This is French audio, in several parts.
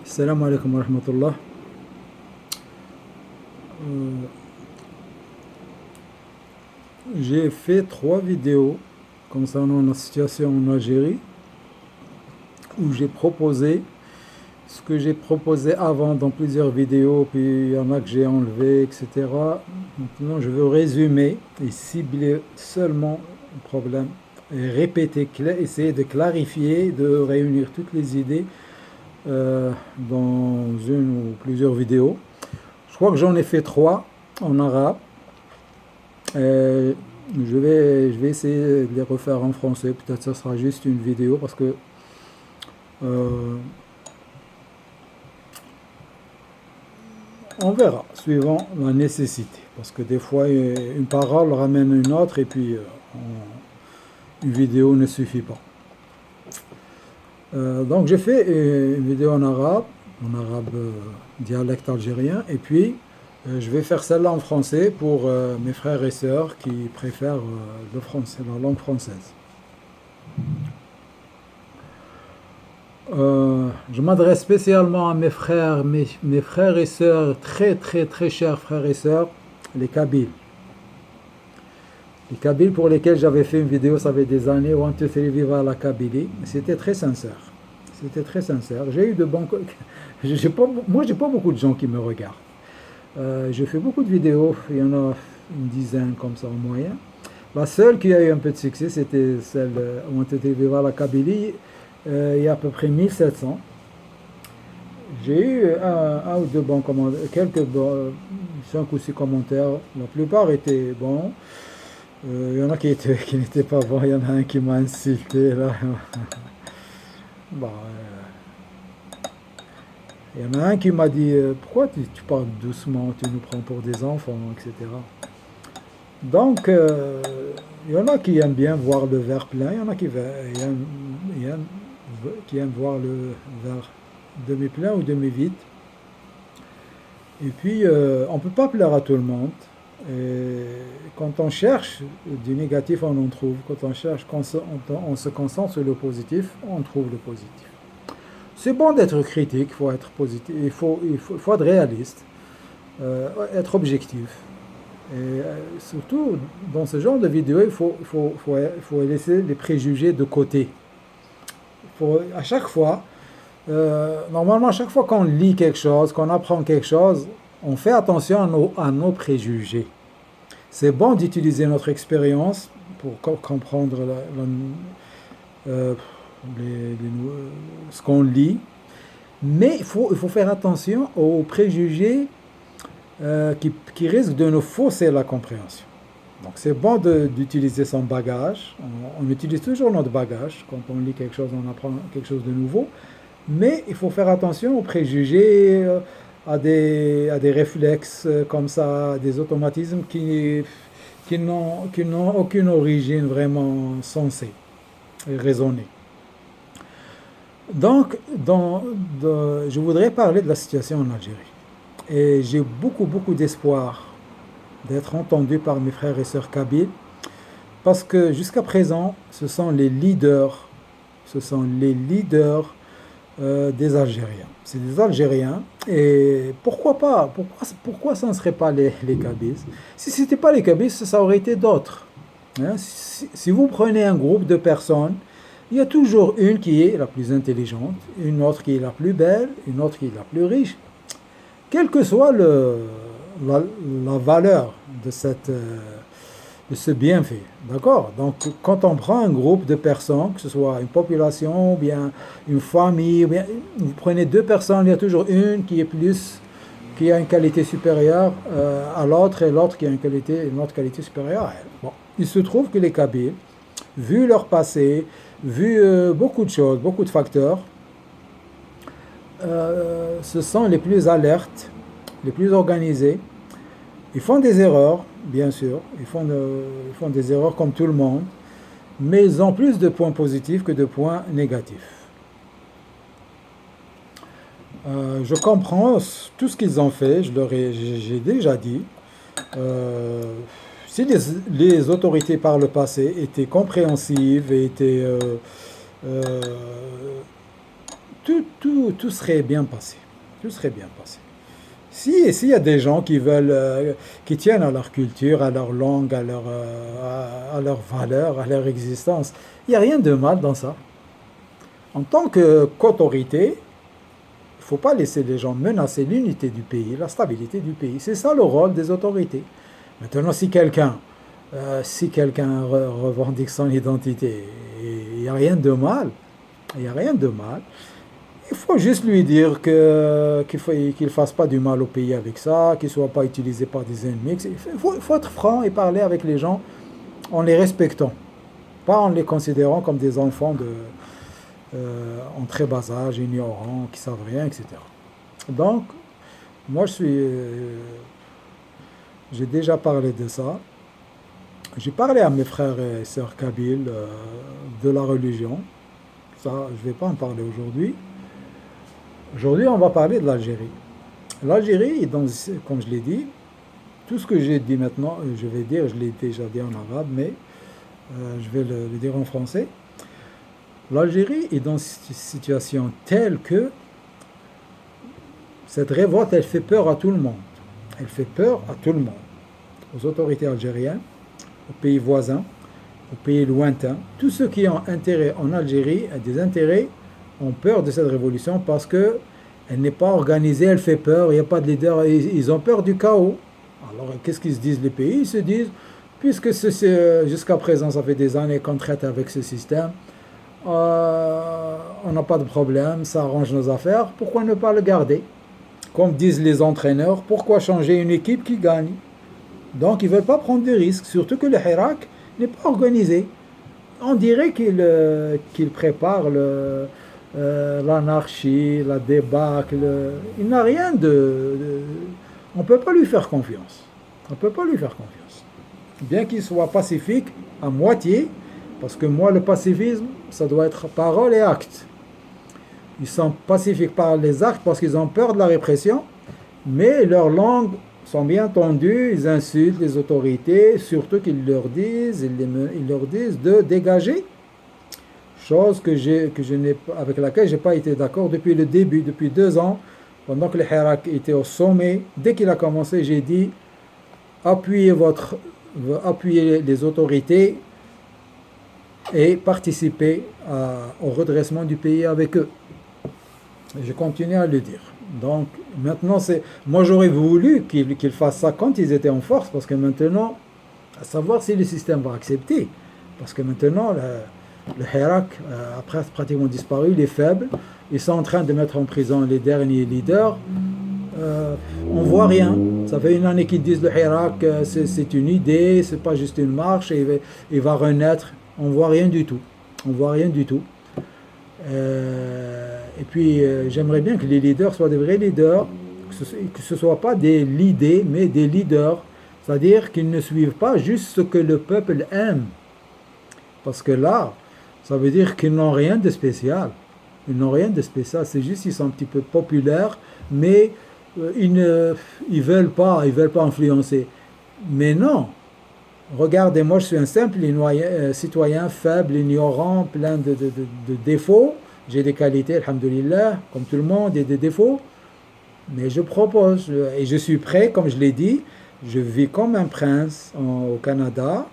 Salam alaikum wa rahmatullah. Euh, j'ai fait 3 vidéos concernant la situation en Algérie où j'ai proposé ce que j'ai proposé avant dans plusieurs vidéos, puis il y en a que j'ai enlevé, etc. Maintenant, je veux résumer et cibler seulement le problème et répéter, essayer de clarifier, de réunir toutes les idées dans une ou plusieurs vidéos. Je crois que j'en ai fait 3 en arabe. Euh, je vais essayer de les refaire en français. Peut-être que ça sera juste une vidéo parce que euh, on verra, suivant la nécessité. Parce que des fois, une parole ramène une autre et puis une vidéo ne suffit pas. Donc j'ai fait une vidéo en arabe dialecte algérien, et puis je vais faire celle-là en français pour mes frères et sœurs qui préfèrent le français, la langue française. Je m'adresse spécialement à mes frères et sœurs, très très très chers frères et sœurs, les Kabyles. Les Kabyles pour lesquels j'avais fait une vidéo, ça fait des années, One, Two, Three, Viva la Kabylie. C'était très sincère. C'était très sincère. J'ai eu de bons... Moi, j'ai pas beaucoup de gens qui me regardent. J'ai fait beaucoup de vidéos, il y en a une dizaine comme ça en moyenne. La seule qui a eu un peu de succès, c'était celle One, Two, Three, Viva la Kabylie. Il y a à peu près 1700. J'ai eu un ou deux bons commentaires, 5 ou 6 commentaires. La plupart étaient bons. Il y en a qui n'étaient pas bons. Il y en a un qui m'a insulté là. Bah, il y en a un qui m'a dit pourquoi tu parles doucement, tu nous prends pour des enfants, etc. Donc, il y en a qui aiment bien voir le verre plein, il y en a qui aiment voir le verre demi-plein ou demi-vide. Et puis, on ne peut pas plaire à tout le monde. Et quand on cherche du négatif, on en trouve. Quand on se concentre sur le positif, on trouve le positif. C'est bon d'être critique, il faut être positif, il faut être réaliste, être objectif. Et surtout, dans ce genre de vidéo, il faut laisser les préjugés de côté. À chaque fois, normalement, à chaque fois qu'on lit quelque chose, qu'on apprend quelque chose, on fait attention à nos préjugés. C'est bon d'utiliser notre expérience pour comprendre ce qu'on lit, mais il faut faire attention aux préjugés qui risquent de nous fausser la compréhension. Donc c'est bon d'utiliser son bagage. On utilise toujours notre bagage. Quand on lit quelque chose, on apprend quelque chose de nouveau. Mais il faut faire attention aux préjugés, à des réflexes comme ça, des automatismes qui n'ont aucune origine vraiment sensée et raisonnée. Donc, je voudrais parler de la situation en Algérie. Et j'ai beaucoup, beaucoup d'espoir d'être entendu par mes frères et sœurs kabyles, parce que jusqu'à présent, ce sont les leaders des Algériens. C'est des Algériens, et pourquoi pas? Pourquoi ça ne serait pas les Kabyles? Si ce n'était pas les Kabyles, ça aurait été d'autres. Hein? Si vous prenez un groupe de personnes, il y a toujours une qui est la plus intelligente, une autre qui est la plus belle, une autre qui est la plus riche. Quelle que soit la valeur de ce bienfait, d'accord? Donc, quand on prend un groupe de personnes, que ce soit une population, ou bien une famille, ou bien, vous prenez 2 personnes, il y a toujours une qui a une qualité supérieure à l'autre, et l'autre qui a une autre qualité supérieure à elle. Bon. Il se trouve que les Kabyles, vu leur passé, vu beaucoup de choses, beaucoup de facteurs, ce sont les plus alertes, les plus organisés. Ils font des erreurs, bien sûr, ils font des erreurs comme tout le monde, mais ils ont plus de points positifs que de points négatifs. Je comprends tout ce qu'ils ont fait, j'ai déjà dit. Si les autorités par le passé étaient compréhensives et étaient tout serait bien passé. Tout serait bien passé. S'il y a des gens qui veulent, qui tiennent à leur culture, à leur langue, à leurs valeurs, à leur existence, il n'y a rien de mal dans ça. En tant qu'autorité, il ne faut pas laisser les gens menacer l'unité du pays, la stabilité du pays. C'est ça le rôle des autorités. Maintenant, si quelqu'un revendique son identité, il n'y a rien de mal. Il n'y a rien de mal. Il faut juste lui dire qu'il fasse pas du mal au pays avec ça, qu'il ne soit pas utilisé par des ennemis. Il faut être franc et parler avec les gens en les respectant, pas en les considérant comme des enfants en très bas âge, ignorants, qui savent rien, etc. Donc, moi, j'ai déjà parlé de ça. J'ai parlé à mes frères et sœurs kabyles de la religion. Ça, je ne vais pas en parler aujourd'hui. Aujourd'hui, on va parler de l'Algérie. L'Algérie, comme je l'ai dit, tout ce que j'ai dit maintenant, je vais dire, je l'ai déjà dit en arabe, mais je vais le dire en français. L'Algérie est dans une situation telle que cette révolte, elle fait peur à tout le monde. Elle fait peur à tout le monde. Aux autorités algériennes, aux pays voisins, aux pays lointains. Tous ceux qui ont intérêt en Algérie, des intérêts, ont peur de cette révolution parce qu'elle n'est pas organisée, elle fait peur, il n'y a pas de leader, ils ont peur du chaos. Alors qu'est-ce qu'ils se disent les pays? Ils se disent, puisque jusqu'à présent ça fait des années qu'on traite avec ce système, on n'a pas de problème, ça arrange nos affaires, pourquoi ne pas le garder? Comme disent les entraîneurs, pourquoi changer une équipe qui gagne? Donc ils ne veulent pas prendre de risques, surtout que le Hirak n'est pas organisé. On dirait qu'il prépare l'anarchie, la débâcle. Il n'a rien on ne peut pas lui faire confiance. On ne peut pas lui faire confiance. Bien qu'il soit pacifique à moitié, parce que moi, le pacifisme, ça doit être parole et acte. Ils sont pacifiques par les actes parce qu'ils ont peur de la répression, mais leurs langues sont bien tendues, ils insultent les autorités, surtout qu'ils leur disent de dégager, chose avec laquelle je n'ai pas été d'accord depuis le début, depuis 2 ans, pendant que le Hirak était au sommet. Dès qu'il a commencé, j'ai dit appuyez les autorités et participez au redressement du pays avec eux. Et je continue à le dire. Donc maintenant, moi j'aurais voulu qu'ils fassent ça quand ils étaient en force, parce que maintenant, à savoir si le système va accepter, parce que maintenant le Hirak a pratiquement disparu, il est faible, ils sont en train de mettre en prison les derniers leaders, on voit rien. Ça fait 1 année qu'ils disent le Hirak c'est une idée, c'est pas juste une marche, et il va renaître, on voit rien du tout. On voit rien du tout. Et puis j'aimerais bien que les leaders soient des vrais leaders, que ce ne soient pas des leaders, mais des leaders, c'est-à-dire qu'ils ne suivent pas juste ce que le peuple aime, parce que là, ça veut dire qu'ils n'ont rien de spécial. Ils n'ont rien de spécial, c'est juste qu'ils sont un petit peu populaires, mais ils veulent pas influencer. Mais non, regardez, moi je suis un simple citoyen faible, ignorant, plein de défauts. J'ai des qualités, alhamdoulilah, comme tout le monde, et des défauts. Mais je propose, et je suis prêt, comme je l'ai dit, je vis comme un prince au Canada,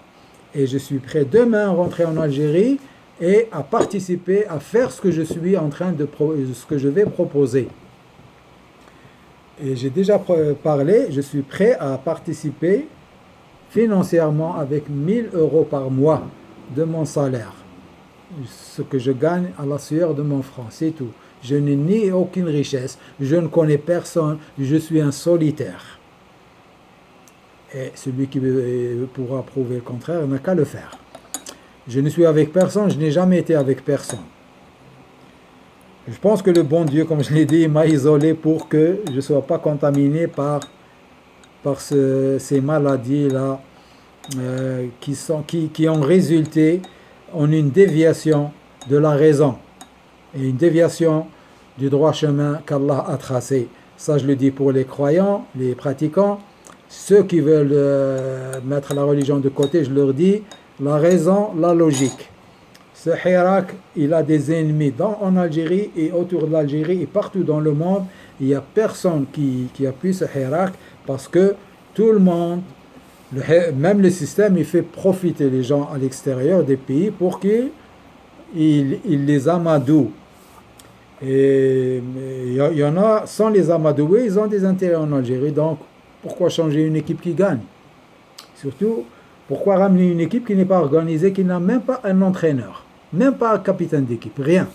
et je suis prêt demain à rentrer en Algérie et à participer, à faire ce que je suis en train ce que je vais proposer. Et j'ai déjà parlé, je suis prêt à participer financièrement avec 1 000 € par mois de mon salaire. Ce que je gagne à la sueur de mon front, c'est tout. Je n'ai ni aucune richesse, je ne connais personne, je suis un solitaire. Et celui qui pourra prouver le contraire n'a qu'à le faire. Je ne suis avec personne, je n'ai jamais été avec personne. Je pense que le bon Dieu, comme je l'ai dit, m'a isolé pour que je ne sois pas contaminé par ces maladies-là qui ont résulté en une déviation de la raison et une déviation du droit chemin qu'Allah a tracé. Ça, je le dis pour les croyants, les pratiquants. Ceux qui veulent mettre la religion de côté, je leur dis la raison, la logique. Ce Hirak, il a des ennemis en Algérie et autour de l'Algérie et partout dans le monde. Il n'y a personne qui appuie ce Hirak parce que tout le monde, même le système, il fait profiter les gens à l'extérieur des pays pour qu'ils les amadouent. Et il y en a, sans les amadouer, ils ont des intérêts en Algérie. Donc, pourquoi changer une équipe qui gagne? Surtout, pourquoi ramener une équipe qui n'est pas organisée, qui n'a même pas un entraîneur, même pas un capitaine d'équipe, rien.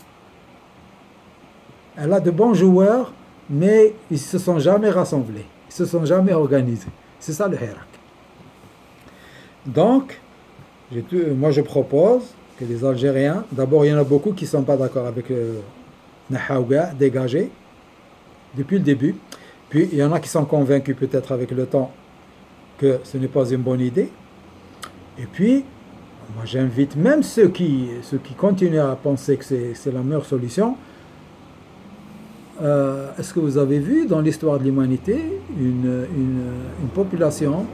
Elle a de bons joueurs, mais ils ne se sont jamais rassemblés, ils ne se sont jamais organisés. C'est ça le Hirak. Donc, moi je propose que les Algériens, d'abord il y en a beaucoup qui ne sont pas d'accord avec Nahaouga, dégagé, depuis le début. Puis il y en a qui sont convaincus peut-être avec le temps que ce n'est pas une bonne idée. Et puis, moi j'invite même ceux qui continuent à penser que c'est la meilleure solution. Est-ce que vous avez vu dans l'histoire de l'humanité une population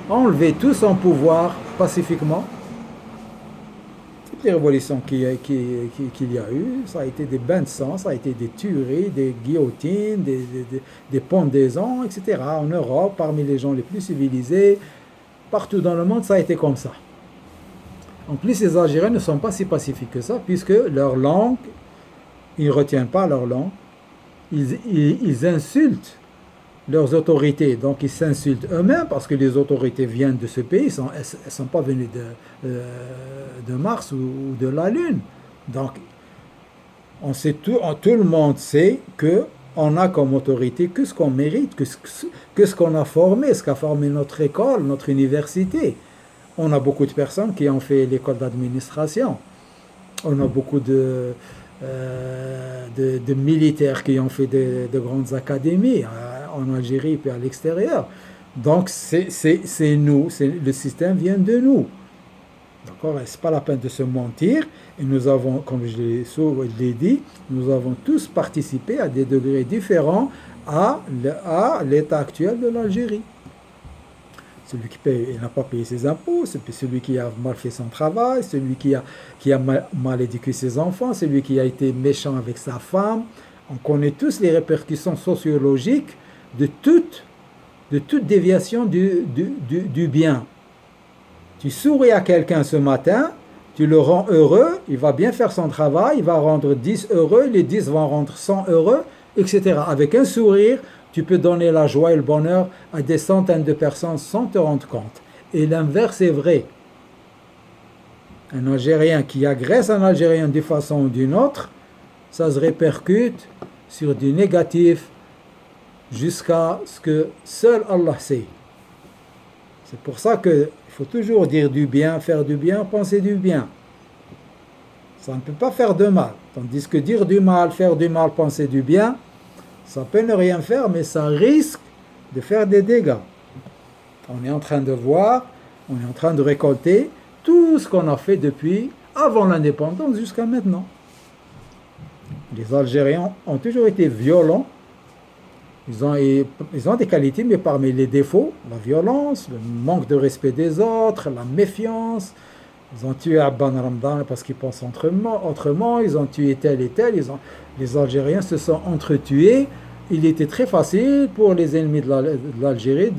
enlever tout son pouvoir pacifiquement? Toutes les révolutions qu'il y a eu, ça a été des bains de sang, ça a été des tueries, des guillotines, des pendaisons, etc. En Europe, parmi les gens les plus civilisés, partout dans le monde, ça a été comme ça. En plus, les Algériens ne sont pas si pacifiques que ça, puisque leur langue, ils ne retiennent pas leur langue, ils insultent leurs autorités, donc ils s'insultent eux-mêmes parce que les autorités viennent de ce pays, elles ne sont pas venues de Mars ou de la Lune. Donc, tout le monde sait qu'on a comme autorité que ce qu'on mérite, que ce qu'on a formé, ce qu'a formé notre école, notre université. On a beaucoup de personnes qui ont fait l'école d'administration. On a beaucoup de militaires qui ont fait de grandes académies en Algérie et à l'extérieur. Donc c'est nous, le système vient de nous. D'accord? C'est pas la peine de se mentir. Et nous avons, comme je l'ai dit, nous avons tous participé à des degrés différents à l'état actuel de l'Algérie. Celui qui n'a pas payé ses impôts, celui qui a mal fait son travail, celui qui a mal éduqué ses enfants, celui qui a été méchant avec sa femme. On connaît tous les répercussions sociologiques de toute déviation du bien. Tu souris à quelqu'un ce matin, tu le rends heureux, il va bien faire son travail, il va rendre 10 heureux, les 10 vont rendre 100 heureux, etc. Avec un sourire, tu peux donner la joie et le bonheur à des centaines de personnes sans te rendre compte. Et l'inverse est vrai. Un Algérien qui agresse un Algérien d'une façon ou d'une autre, ça se répercute sur du négatif jusqu'à ce que seul Allah sait. C'est pour ça qu'il faut toujours dire du bien, faire du bien, penser du bien. Ça ne peut pas faire de mal. Tandis que dire du mal, faire du mal, penser du bien, ça peut ne rien faire, mais ça risque de faire des dégâts. On est en train de voir, on est en train de récolter tout ce qu'on a fait depuis avant l'indépendance jusqu'à maintenant. Les Algériens ont toujours été violents. Ils ont des qualités, mais parmi les défauts, la violence, le manque de respect des autres, la méfiance. Ils ont tué Abban Ramdan parce qu'ils pensent autrement, ils ont tué tel et tel, les Algériens se sont entretués. Il était très facile pour les ennemis de l'Algérie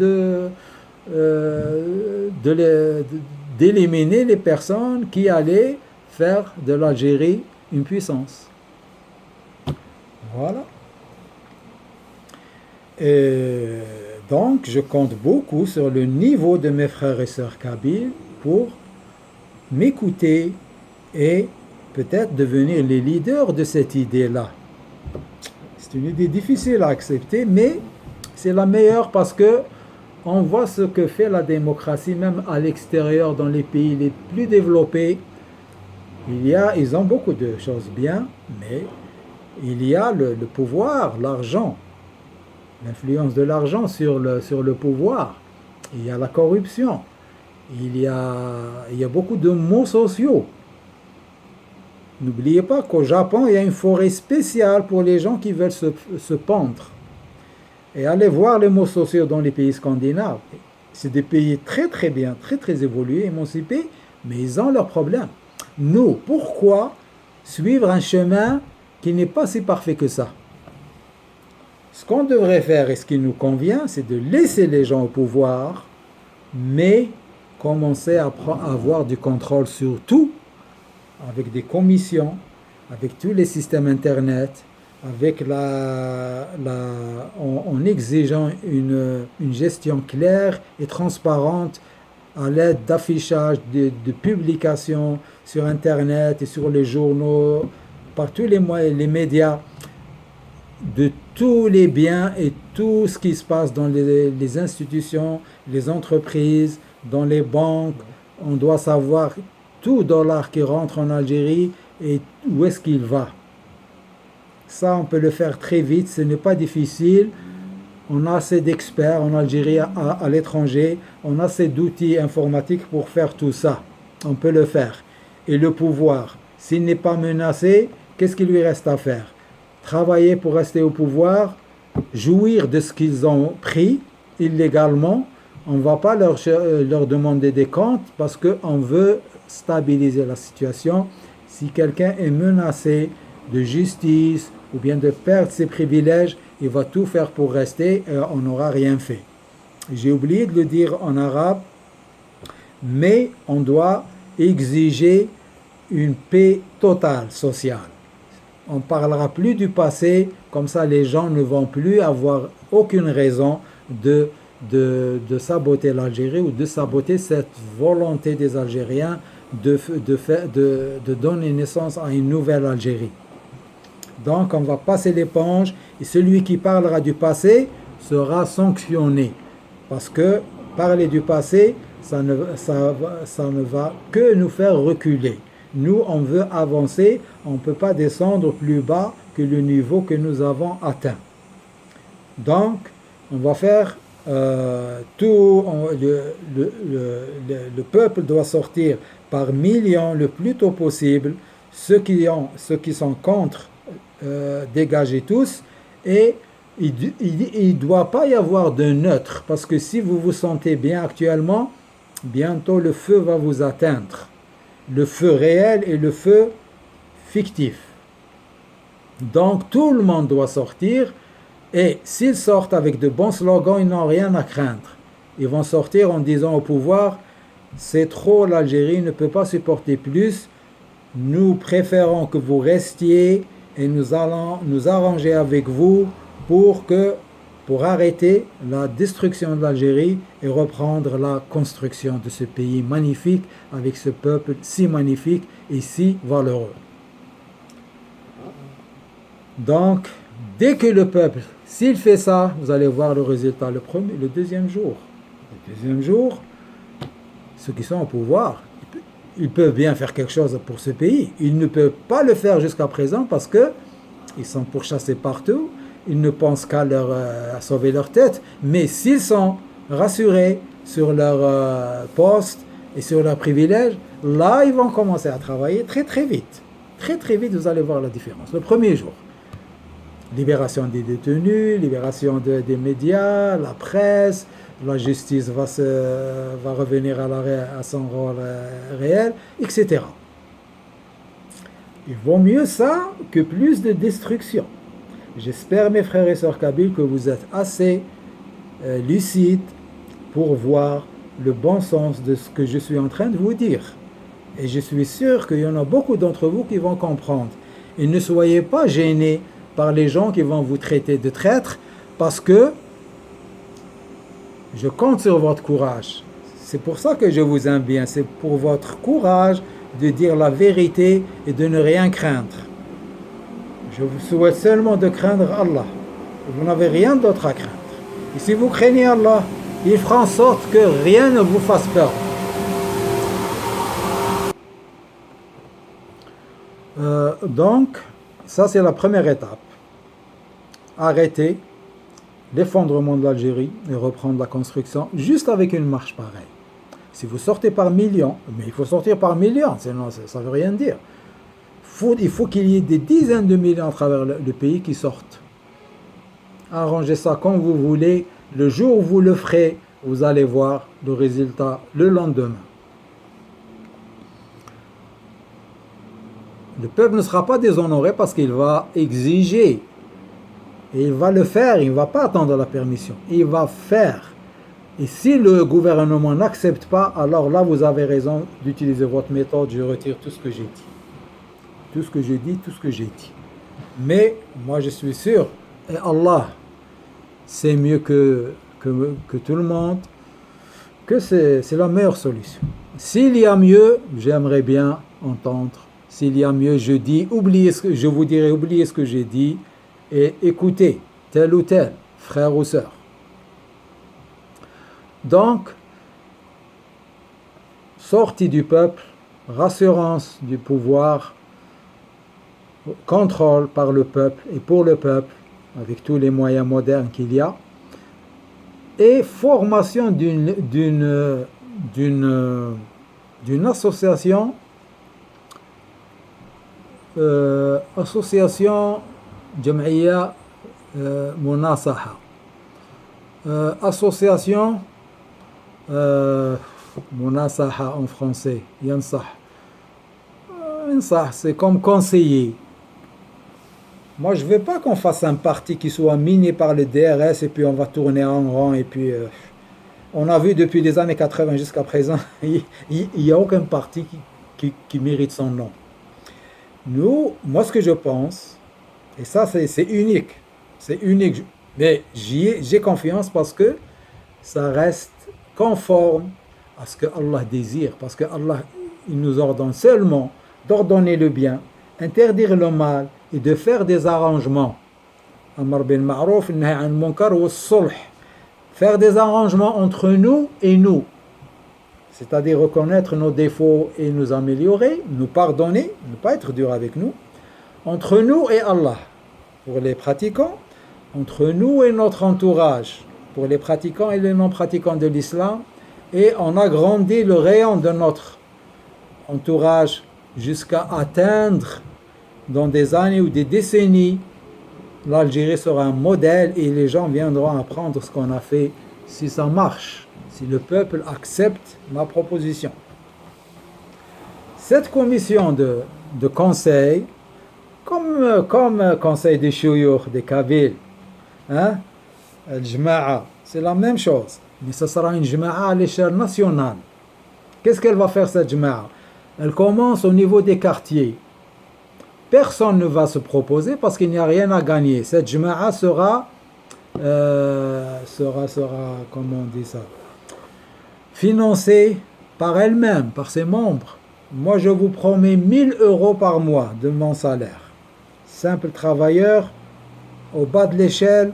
d'éliminer les personnes qui allaient faire de l'Algérie une puissance. Voilà. Et donc, je compte beaucoup sur le niveau de mes frères et sœurs kabyles pour m'écouter et peut-être devenir les leaders de cette idée-là. C'est une idée difficile à accepter, mais c'est la meilleure parce que on voit ce que fait la démocratie, même à l'extérieur, dans les pays les plus développés. Ils ont beaucoup de choses bien, mais il y a le pouvoir, l'argent, l'influence de l'argent sur le pouvoir. Il y a la corruption. Il y a beaucoup de maux sociaux. N'oubliez pas qu'au Japon, il y a une forêt spéciale pour les gens qui veulent se pendre. Et allez voir les maux sociaux dans les pays scandinaves. C'est des pays très très bien, très très évolués, émancipés, mais ils ont leurs problèmes. Nous, pourquoi suivre un chemin qui n'est pas si parfait que ça? Ce qu'on devrait faire et ce qui nous convient, c'est de laisser les gens au pouvoir, mais commencer à avoir du contrôle sur tout, avec des commissions, avec tous les systèmes Internet, avec en exigeant une gestion claire et transparente à l'aide d'affichage, de publications sur Internet et sur les journaux, par tous les médias, de tous les biens et tout ce qui se passe dans les institutions, les entreprises, dans les banques. On doit savoir tout dollar qui rentre en Algérie et où est-ce qu'il va. Ça, on peut le faire très vite, ce n'est pas difficile. On a assez d'experts en Algérie, à l'étranger, on a assez d'outils informatiques pour faire tout ça. On peut le faire. Et le pouvoir, s'il n'est pas menacé, qu'est-ce qu'il lui reste à faire? Travailler pour rester au pouvoir, jouir de ce qu'ils ont pris illégalement. On ne va pas leur demander des comptes parce qu'on veut stabiliser la situation. Si quelqu'un est menacé de justice ou bien de perdre ses privilèges, il va tout faire pour rester et on n'aura rien fait. J'ai oublié de le dire en arabe, mais on doit exiger une paix totale sociale. On ne parlera plus du passé, comme ça les gens ne vont plus avoir aucune raison de saboter l'Algérie ou de saboter cette volonté des Algériens de donner naissance à une nouvelle Algérie. Donc on va passer l'éponge et celui qui parlera du passé sera sanctionné. Parce que parler du passé, ça ne va que nous faire reculer. Nous, on veut avancer, on ne peut pas descendre plus bas que le niveau que nous avons atteint. Donc, on va faire tout, le peuple doit sortir par millions le plus tôt possible, ceux qui sont contre, dégagez tous, et il ne doit pas y avoir de neutre, parce que si vous vous sentez bien actuellement, bientôt le feu va vous atteindre. Le feu réel et le feu fictif. Donc tout le monde doit sortir et s'ils sortent avec de bons slogans, ils n'ont rien à craindre. Ils vont sortir en disant au pouvoir, c'est trop, l'Algérie ne peut pas supporter plus, nous préférons que vous restiez et nous allons nous arranger avec vous pour arrêter la destruction de l'Algérie et reprendre la construction de ce pays magnifique avec ce peuple si magnifique et si valeureux. Donc, dès que le peuple, s'il fait ça, vous allez voir le résultat le deuxième jour. Le deuxième jour, ceux qui sont au pouvoir, ils peuvent bien faire quelque chose pour ce pays. Ils ne peuvent pas le faire jusqu'à présent parce que ils sont pourchassés partout. Ils ne pensent qu'à sauver leur tête, mais s'ils sont rassurés sur leur poste et sur leurs privilèges, là, ils vont commencer à travailler très très vite. Très très vite, vous allez voir la différence. Le premier jour, libération des détenus, libération des médias, la presse, la justice va revenir à son rôle réel, etc. Il vaut mieux ça que plus de destruction. J'espère, mes frères et sœurs kabyles, que vous êtes assez lucides pour voir le bon sens de ce que je suis en train de vous dire. Et je suis sûr qu'il y en a beaucoup d'entre vous qui vont comprendre. Et ne soyez pas gênés par les gens qui vont vous traiter de traîtres, parce que je compte sur votre courage. C'est pour ça que je vous aime bien. C'est pour votre courage de dire la vérité et de ne rien craindre. Je vous souhaite seulement de craindre Allah. Vous n'avez rien d'autre à craindre. Et si vous craignez Allah, il fera en sorte que rien ne vous fasse peur. Donc, ça c'est la première étape. Arrêter l'effondrement de l'Algérie et reprendre la construction juste avec une marche pareille. Si vous sortez par millions, mais il faut sortir par millions, sinon ça ne veut rien dire. Il faut qu'il y ait des dizaines de millions à travers le pays qui sortent. Arrangez ça comme vous voulez. Le jour où vous le ferez, vous allez voir le résultat le lendemain. Le peuple ne sera pas déshonoré parce qu'il va exiger. Et il va le faire, il ne va pas attendre la permission. Il va faire. Et si le gouvernement n'accepte pas, alors là, vous avez raison d'utiliser votre méthode. Je retire tout ce que j'ai dit. Tout ce que j'ai dit, tout ce que j'ai dit. Mais moi, je suis sûr, et Allah sait mieux que tout le monde, que c'est la meilleure solution. S'il y a mieux, j'aimerais bien entendre. S'il y a mieux, je vous dirai, oubliez ce que j'ai dit et écoutez tel ou tel, frère ou sœur. Donc, sortie du peuple, rassurance du pouvoir, contrôle par le peuple et pour le peuple, avec tous les moyens modernes qu'il y a, et formation d'une association, association Jam'iyya Munasaha, association Munasaha en français, Yansah. C'est comme conseiller. Moi, je ne veux pas qu'on fasse un parti qui soit miné par le DRS et puis on va tourner en rond et puis on a vu depuis les années 80 jusqu'à présent, il n'y a aucun parti qui mérite son nom. Moi, ce que je pense, et ça c'est unique, mais j'ai confiance parce que ça reste conforme à ce que Allah désire, parce que Allah, il nous ordonne seulement d'ordonner le bien, interdire le mal et de faire des arrangements. Amar bil ma'rouf, nahy anil munkar wa sulh. Faire des arrangements entre nous et nous, c'est-à-dire reconnaître nos défauts et nous améliorer, nous pardonner, ne pas être dur avec nous, entre nous et Allah, pour les pratiquants, entre nous et notre entourage, pour les pratiquants et les non-pratiquants de l'islam, et on agrandit le rayon de notre entourage jusqu'à atteindre dans des années ou des décennies, l'Algérie sera un modèle et les gens viendront apprendre ce qu'on a fait si ça marche, si le peuple accepte ma proposition. Cette commission de conseil, comme conseil des chouyours, des kabyles, Al-Jma'a, c'est la même chose, mais ce sera une Jma'a à l'échelle nationale. Qu'est-ce qu'elle va faire cette Jma'a? Elle commence au niveau des quartiers. Personne ne va se proposer parce qu'il n'y a rien à gagner. Cette Jma'a sera, comment on dit ça, financée par elle-même, par ses membres. Moi, je vous promets 1000 € par mois de mon salaire. Simple travailleur, au bas de l'échelle,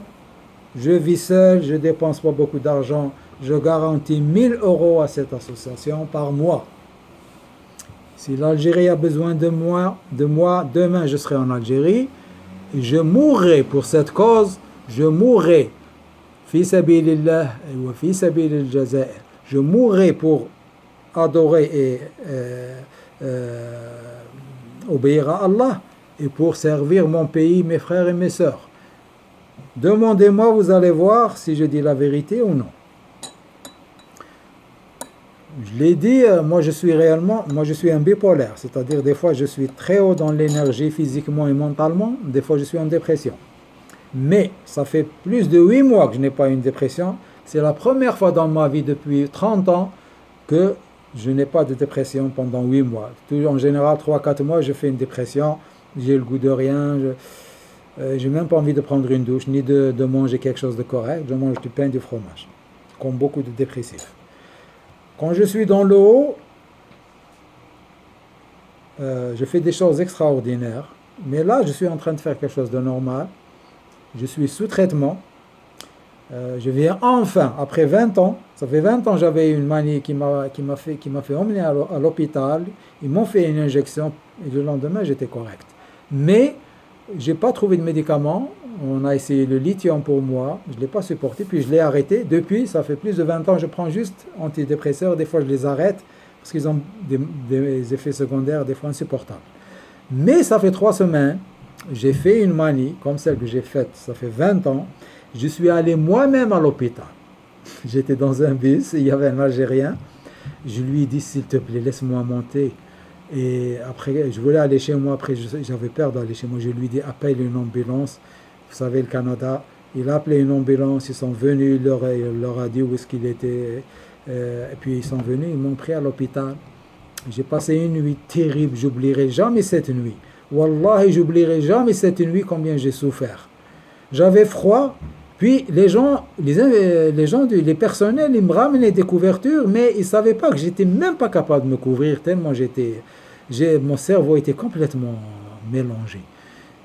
je vis seul, je ne dépense pas beaucoup d'argent. Je garantis 1000 € à cette association par mois. Si l'Algérie a besoin de moi, demain je serai en Algérie et je mourrai pour cette cause, je mourrai fi sabilillah wa fi sabilil jazair. Je mourrai pour adorer et obéir à Allah et pour servir mon pays, mes frères et mes sœurs. Demandez-moi, vous allez voir si je dis la vérité ou non. Je l'ai dit, moi je suis un bipolaire, c'est-à-dire des fois je suis très haut dans l'énergie physiquement et mentalement, des fois je suis en dépression. Mais ça fait plus de 8 mois que je n'ai pas eu une dépression. C'est la première fois dans ma vie depuis 30 ans que je n'ai pas de dépression pendant 8 mois. En général, 3-4 mois, je fais une dépression, j'ai le goût de rien, j'ai même pas envie de prendre une douche, ni de manger quelque chose de correct, je mange du pain et du fromage, comme beaucoup de dépressifs. Quand je suis dans le haut, je fais des choses extraordinaires. Mais là, je suis en train de faire quelque chose de normal. Je suis sous traitement. Je viens enfin, après 20 ans, ça fait 20 ans j'avais une manie qui m'a fait emmener à l'hôpital. Ils m'ont fait une injection et le lendemain, j'étais correct. Mais je n'ai pas trouvé de médicament. On a essayé le lithium pour moi, je ne l'ai pas supporté, puis je l'ai arrêté. Depuis, ça fait plus de 20 ans, je prends juste antidépresseurs, des fois je les arrête, parce qu'ils ont des effets secondaires, des fois insupportables. Mais ça fait 3 semaines, j'ai fait une manie, comme celle que j'ai faite, ça fait 20 ans, je suis allé moi-même à l'hôpital. J'étais dans un bus, il y avait un Algérien, je lui ai dit, s'il te plaît, laisse-moi monter. Et après, je voulais aller chez moi. Après, j'avais peur d'aller chez moi. Je lui ai dit, appelle une ambulance. Vous savez, le Canada, il a appelé une ambulance. Ils sont venus, il leur a dit où est-ce qu'il était. Et puis, ils sont venus, ils m'ont pris à l'hôpital. J'ai passé une nuit terrible. J'oublierai jamais cette nuit. Wallahi, j'oublierai jamais cette nuit combien j'ai souffert. J'avais froid. Puis les personnels, ils me ramenaient des couvertures, mais ils ne savaient pas que j'étais même pas capable de me couvrir, tellement mon cerveau était complètement mélangé.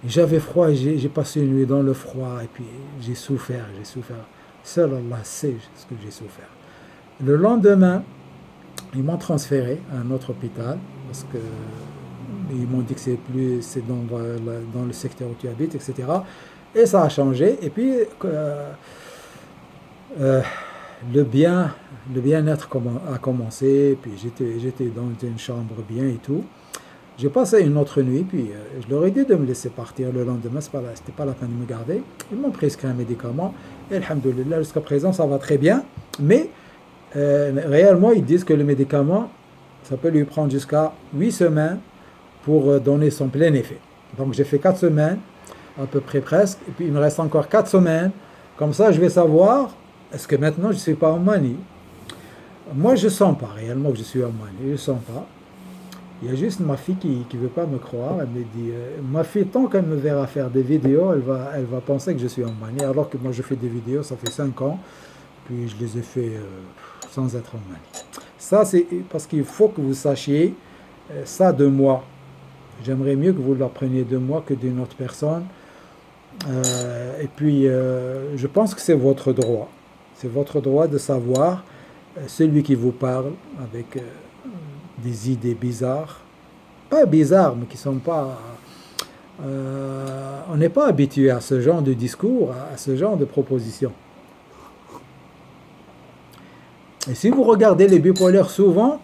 Et j'avais froid, et j'ai passé une nuit dans le froid, et puis j'ai souffert. Seul Allah sait ce que j'ai souffert. Le lendemain, ils m'ont transféré à un autre hôpital, parce que ils m'ont dit que c'est dans le secteur où tu habites, etc. Et ça a changé. Et puis, le bien-être a commencé. Puis j'étais dans une chambre bien et tout. J'ai passé une autre nuit. Puis je leur ai dit de me laisser partir le lendemain. C'était pas la peine de me garder. Ils m'ont prescrit un médicament. Et alhamdoulilah, jusqu'à présent, ça va très bien. Mais réellement, ils disent que le médicament, ça peut lui prendre jusqu'à 8 semaines pour donner son plein effet. Donc j'ai fait 4 semaines. À peu près presque, et puis il me reste encore 4 semaines, comme ça je vais savoir, est-ce que maintenant je ne suis pas en manie? Moi je ne sens pas réellement que je suis en manie, je ne sens pas. Il y a juste ma fille qui ne veut pas me croire, elle me dit, ma fille tant qu'elle me verra faire des vidéos, elle va penser que je suis en manie, alors que moi je fais des vidéos, ça fait 5 ans, puis je les ai fait sans être en manie. Ça c'est parce qu'il faut que vous sachiez ça de moi. J'aimerais mieux que vous l'appreniez de moi que d'une autre personne. Et puis, je pense que c'est votre droit. C'est votre droit de savoir celui qui vous parle avec des idées bizarres. Pas bizarres, mais qui ne sont pas... on n'est pas habitué à ce genre de discours, à ce genre de propositions. Et si vous regardez les bipolaires souvent,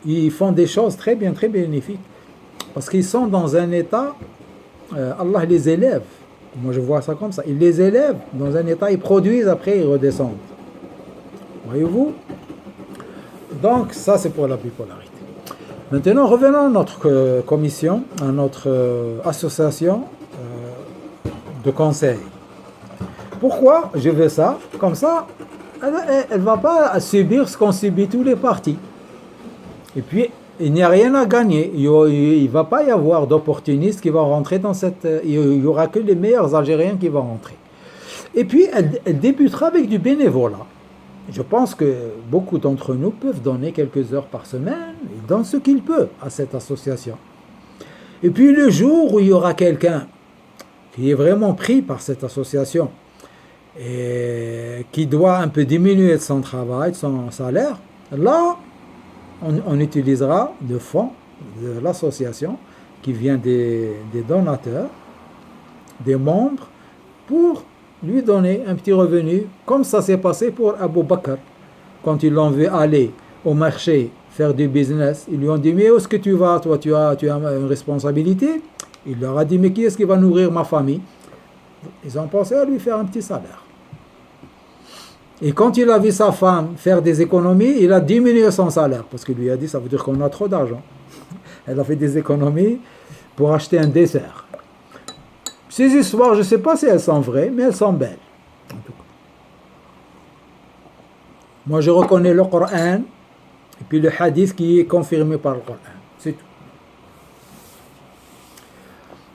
ils font des choses très bien, très bénéfiques. Parce qu'ils sont dans un état... Allah les élève, moi je vois ça comme ça, il les élève dans un état, ils produisent, après ils redescendent. Voyez-vous? Donc ça c'est pour la bipolarité. Maintenant revenons à notre commission, à notre association de conseil. Pourquoi je veux ça? Comme ça, elle ne va pas subir ce qu'ont subi tous les partis. Et puis, il n'y a rien à gagner. Il ne va pas y avoir d'opportunistes qui vont rentrer dans cette... Il n'y aura que les meilleurs Algériens qui vont rentrer. Et puis, elle débutera avec du bénévolat. Je pense que beaucoup d'entre nous peuvent donner quelques heures par semaine, et dans ce qu'ils peuvent, à cette association. Et puis, le jour où il y aura quelqu'un qui est vraiment pris par cette association et qui doit un peu diminuer de son travail, de son salaire, là, on utilisera le fonds de l'association qui vient des donateurs, des membres, pour lui donner un petit revenu, comme ça s'est passé pour Abou Bakr. Quand ils l'ont vu aller au marché faire du business, ils lui ont dit, mais où est-ce que tu vas? Toi, tu as une responsabilité. Il leur a dit, mais qui est-ce qui va nourrir ma famille? Ils ont pensé à lui faire un petit salaire. Et quand il a vu sa femme faire des économies, il a diminué son salaire, parce qu'il lui a dit, ça veut dire qu'on a trop d'argent. Elle a fait des économies pour acheter un dessert. Ces histoires, je ne sais pas si elles sont vraies, mais elles sont belles. En tout cas. Moi, je reconnais le Coran, et puis le hadith qui est confirmé par le Coran. C'est tout.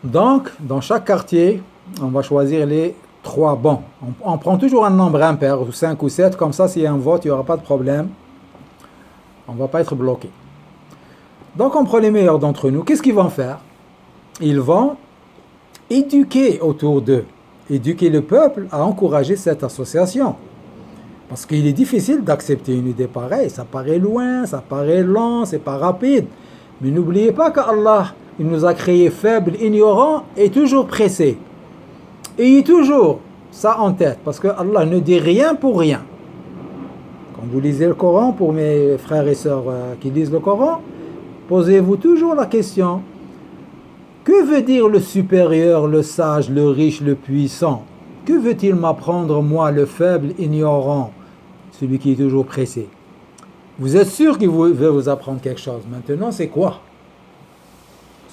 Donc, dans chaque quartier, on va choisir les 3 bons. On prend toujours un nombre impair, 5 ou 7, comme ça, s'il y a un vote, il n'y aura pas de problème. On ne va pas être bloqué. Donc, on prend les meilleurs d'entre nous. Qu'est-ce qu'ils vont faire? Ils vont éduquer autour d'eux, éduquer le peuple à encourager cette association. Parce qu'il est difficile d'accepter une idée pareille. Ça paraît loin, ça paraît lent, c'est pas rapide. Mais n'oubliez pas qu'Allah, il nous a créés faibles, ignorants et toujours pressés. Ayez toujours ça en tête, parce que Allah ne dit rien pour rien. Quand vous lisez le Coran, pour mes frères et sœurs qui lisent le Coran, posez-vous toujours la question, que veut dire le supérieur, le sage, le riche, le puissant? Que veut-il m'apprendre, moi, le faible, ignorant, celui qui est toujours pressé? Vous êtes sûr qu'il veut vous apprendre quelque chose. Maintenant, c'est quoi?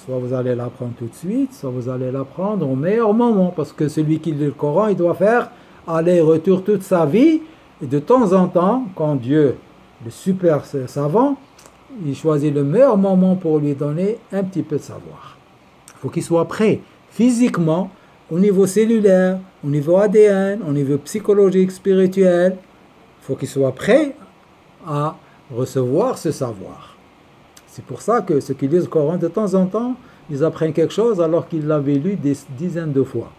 Soit vous allez l'apprendre tout de suite, soit vous allez l'apprendre au meilleur moment. Parce que celui qui lit le Coran, il doit faire aller-retour toute sa vie. Et de temps en temps, quand Dieu, le super savant, il choisit le meilleur moment pour lui donner un petit peu de savoir. Il faut qu'il soit prêt physiquement, au niveau cellulaire, au niveau ADN, au niveau psychologique, spirituel. Il faut qu'il soit prêt à recevoir ce savoir. C'est pour ça que ceux qui lisent le Coran, de temps en temps, ils apprennent quelque chose alors qu'ils l'avaient lu des dizaines de fois.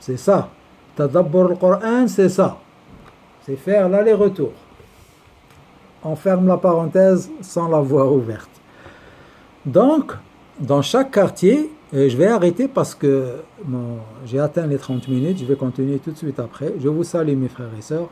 C'est ça. Tadabbur le Coran, c'est ça. C'est faire l'aller-retour. On ferme la parenthèse sans la voir ouverte. Donc, dans chaque quartier, je vais arrêter parce que j'ai atteint les 30 minutes, je vais continuer tout de suite après. Je vous salue mes frères et sœurs.